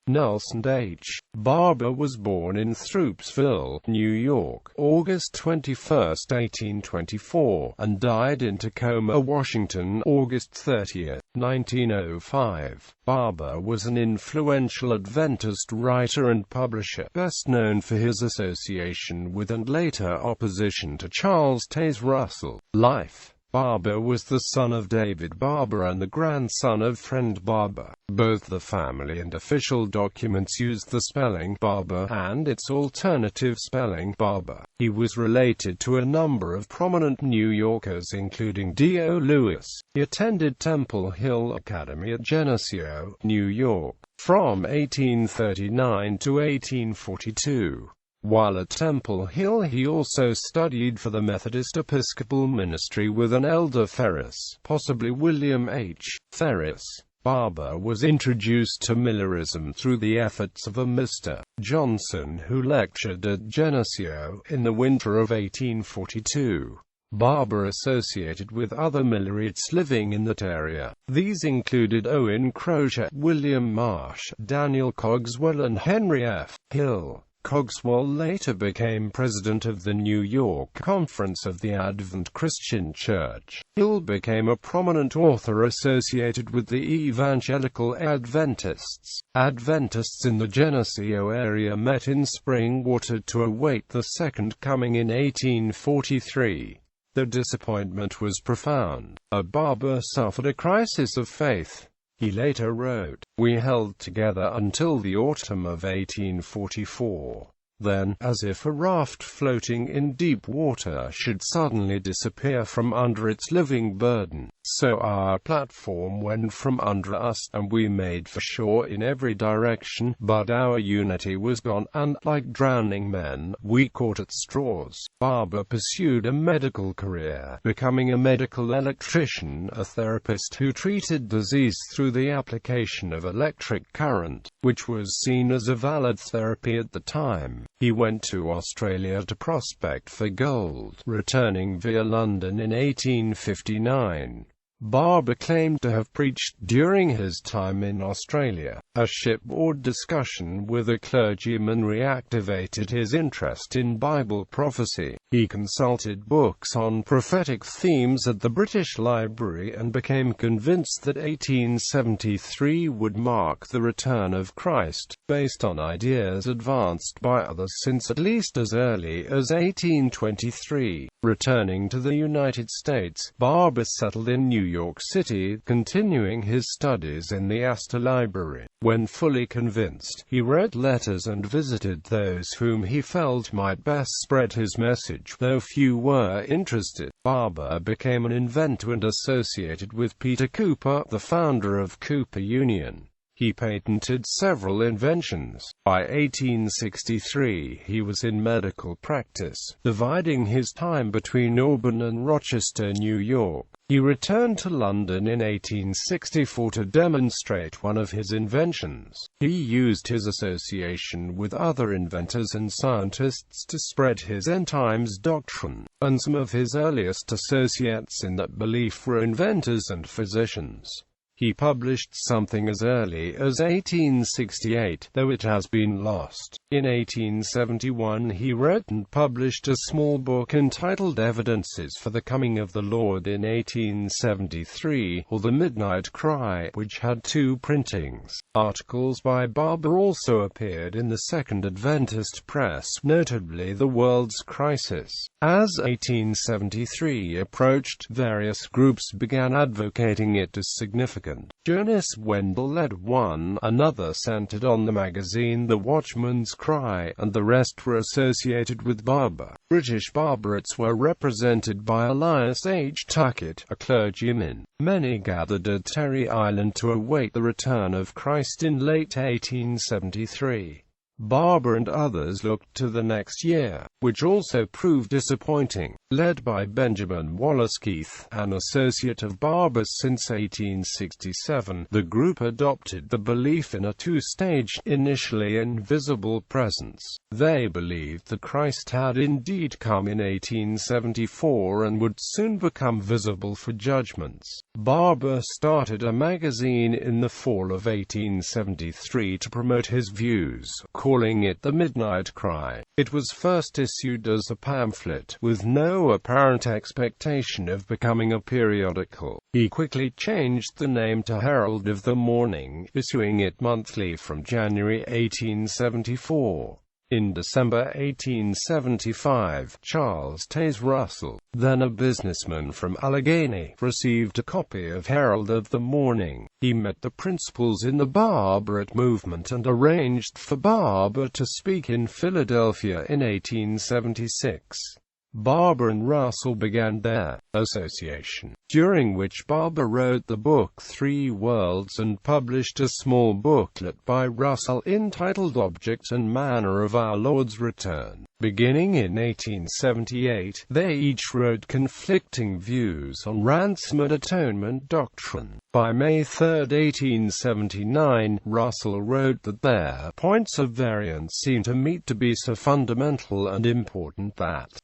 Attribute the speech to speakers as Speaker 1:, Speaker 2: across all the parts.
Speaker 1: Nelson H. Barbour was born in Throopsville, New York, August 21, 1824, and died in Tacoma, Washington, August 30, 1905. Barbour was an influential Adventist writer and publisher, best known for his association with and later opposition to Charles Taze Russell. Life. Barbour was the son of David Barbour and the grandson of Friend Barbour. Both the family and official documents used the spelling Barbour and its alternative spelling Barber. He was related to a number of prominent New Yorkers including D.O. Lewis. He attended Temple Hill Academy at Geneseo, New York, from 1839 to 1842. While at Temple Hill he also studied for the Methodist Episcopal ministry with an elder Ferris, possibly William H. Ferris. Barbour was introduced to Millerism through the efforts of a Mr. Johnson who lectured at Geneseo in the winter of 1842. Barbour associated with other Millerites living in that area. These included Owen Crozier, William Marsh, Daniel Cogswell and Henry F. Hill. Cogswell later became president of the New York Conference of the Advent Christian Church. Hill became a prominent author associated with the Evangelical Adventists. Adventists in the Geneseo area met in Springwater to await the Second Coming in 1843. The disappointment was profound. Barbour suffered a crisis of faith. He later wrote, "We held together until the autumn of 1844. Then, as if a raft floating in deep water should suddenly disappear from under its living burden, so our platform went from under us, and we made for shore in every direction, but our unity was gone, and, like drowning men, we caught at straws." Barbour pursued a medical career, becoming a medical electrician, a therapist who treated disease through the application of electric current, which was seen as a valid therapy at the time. He went to Australia to prospect for gold, returning via London in 1859. Barbour claimed to have preached during his time in Australia. A shipboard discussion with a clergyman reactivated his interest in Bible prophecy. He consulted books on prophetic themes at the British Library and became convinced that 1873 would mark the return of Christ, based on ideas advanced by others since at least as early as 1823. Returning to the United States, Barbour settled in New York City, continuing his studies in the Astor Library. When fully convinced, he wrote letters and visited those whom he felt might best spread his message, though few were interested. Barbour became an inventor and associated with Peter Cooper, the founder of Cooper Union. He patented several inventions. By 1863, he was in medical practice, dividing his time between Auburn and Rochester, New York. He returned to London in 1864 to demonstrate one of his inventions. He used his association with other inventors and scientists to spread his end-times doctrine, and some of his earliest associates in that belief were inventors and physicians. He published something as early as 1868, though it has been lost. In 1871 he wrote and published a small book entitled Evidences for the Coming of the Lord. In 1873, or The Midnight Cry, which had 2 printings. Articles by Barbour also appeared in the Second Adventist Press, notably The World's Crisis. As 1873 approached, various groups began advocating it as significant. Jonas Wendell led one, another centered on the magazine The Watchman's Cry, and the rest were associated with Barbour. British Barbarites were represented by Elias H. Tuckett, a clergyman. Many gathered at Terry Island to await the return of Christ in late 1873. Barbour and others looked to the next year, which also proved disappointing. Led by Benjamin Wallace Keith, an associate of Barbour's since 1867, the group adopted the belief in a two-stage, initially invisible presence. They believed that Christ had indeed come in 1874 and would soon become visible for judgments. Barbour started a magazine in the fall of 1873 to promote his views, calling it The Midnight Cry. It was first issued as a pamphlet, with no apparent expectation of becoming a periodical. He quickly changed the name to Herald of the Morning, issuing it monthly from January 1874. In December 1875, Charles Taze Russell, then a businessman from Allegheny, received a copy of Herald of the Morning. He met the principals in the Barbourite movement and arranged for Barbour to speak in Philadelphia in 1876. Barbour and Russell began their association, during which Barbour wrote the book Three Worlds and published a small booklet by Russell entitled Object and Manner of Our Lord's Return. Beginning in 1878, they each wrote conflicting views on ransom and atonement doctrine. By May 3, 1879, Russell wrote that their points of variance seemed to meet to be so fundamental and important that,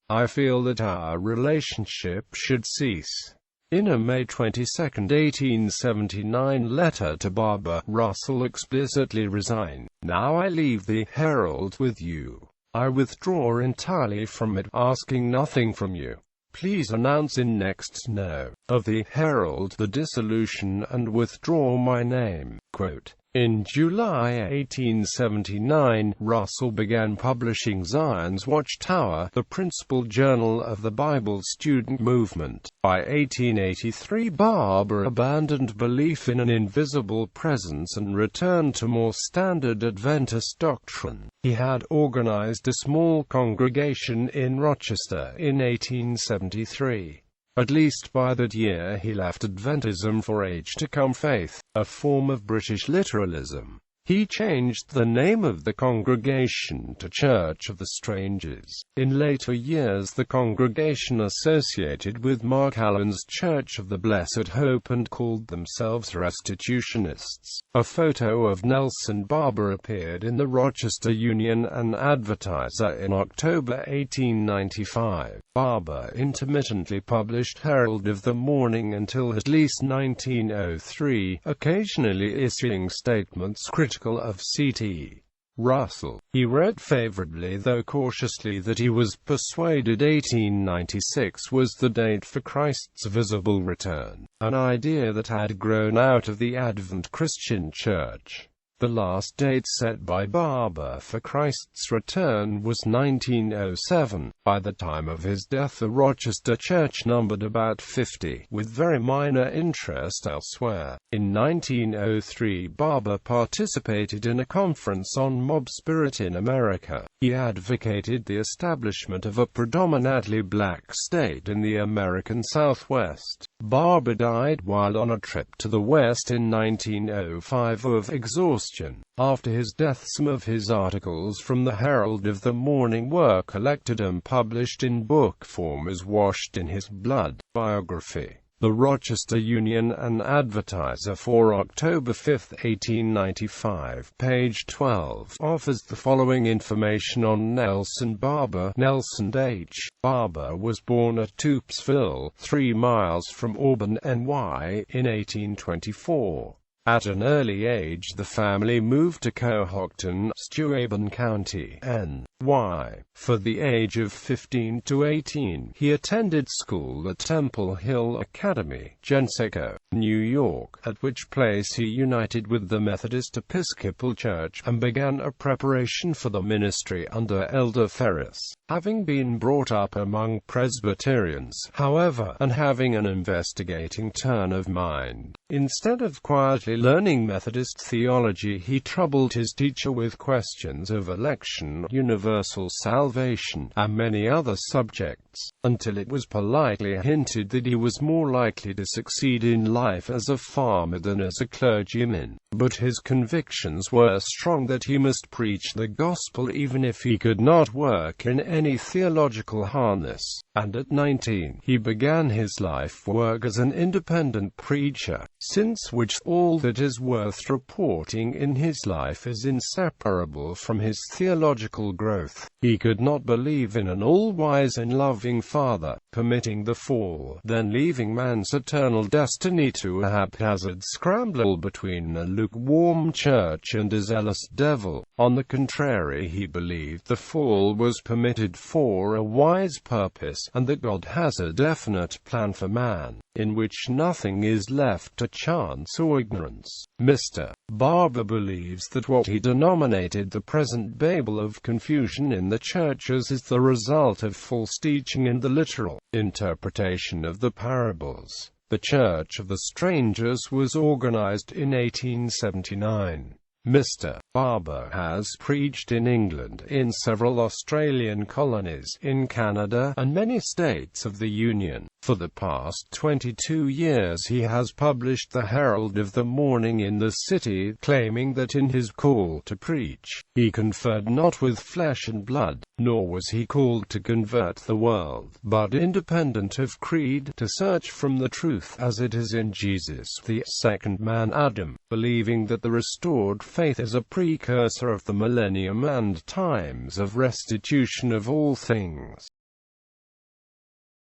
Speaker 1: I feel that our relationship should cease. In a May 22, 1879 letter to Barbour, Russell explicitly resigned. Now I leave the Herald with you. I withdraw entirely from it, asking nothing from you. Please announce in next no. of the Herald the dissolution and withdraw my name. Quote. In July 1879, Russell began publishing Zion's Watchtower, the principal journal of the Bible student movement. By 1883, Barbour abandoned belief in an invisible presence and returned to more standard Adventist doctrine. He had organized a small congregation in Rochester in 1873. At least by that year he left Adventism for Age to Come Faith, a form of British literalism. He changed the name of the congregation to Church of the Strangers. In later years the congregation associated with Mark Allen's Church of the Blessed Hope and called themselves Restitutionists. A photo of Nelson Barbour appeared in the Rochester Union and Advertiser in October 1895. Barbour intermittently published Herald of the Morning until at least 1903, occasionally issuing statements critical of C.T. Russell. He wrote favorably though cautiously that he was persuaded 1896 was the date for Christ's visible return, an idea that had grown out of the Advent Christian Church. The last date set by Barbour for Christ's return was 1907. By the time of his death the Rochester church numbered about 50, with very minor interest elsewhere. In 1903 Barbour participated in a conference on mob spirit in America. He advocated the establishment of a predominantly black state in the American Southwest. Barbour died while on a trip to the West in 1905 of exhaustion. After his death some of his articles from the Herald of the Morning were collected and published in book form as Washed in His Blood. Biography. The Rochester Union and Advertiser for October 5, 1895, page 12, offers the following information on Nelson Barbour. Nelson H. Barbour was born at Throopsville, 3 miles from Auburn, NY, in 1824. At an early age the family moved to Cohocton, Steuben County, NY. For the age of 15 to 18, he attended school at Temple Hill Academy, Genseco, New York, at which place he united with the Methodist Episcopal Church, and began a preparation for the ministry under Elder Ferris. Having been brought up among Presbyterians, however, and having an investigating turn of mind, instead of quietly learning Methodist theology he troubled his teacher with questions of election, universal salvation, and many other subjects. efforts, until it was politely hinted that he was more likely to succeed in life as a farmer than as a clergyman. But his convictions were strong that he must preach the gospel even if he could not work in any theological harness, and at 19, he began his life work as an independent preacher, since which all that is worth reporting in his life is inseparable from his theological growth. He could not believe in an all-wise and loving Father, permitting the fall, then leaving man's eternal destiny to a haphazard scramble between a lukewarm church and a zealous devil. On the contrary, he believed the fall was permitted for a wise purpose, and that God has a definite plan for man, in which nothing is left to chance or ignorance. Mr. Barbour believes that what he denominated the present Babel of confusion in the churches is the result of false teaching and the literal interpretation of the parables. The Church of the Strangers was organized in 1879. Mr. Barbour has preached in England, in several Australian colonies, in Canada, and many states of the Union. For the past 22 years he has published the Herald of the Morning in the city, claiming that in his call to preach, he conferred not with flesh and blood, nor was he called to convert the world, but independent of creed, to search from the truth as it is in Jesus, the second man Adam, believing that the restored faith is a precursor of the millennium and times of restitution of all things.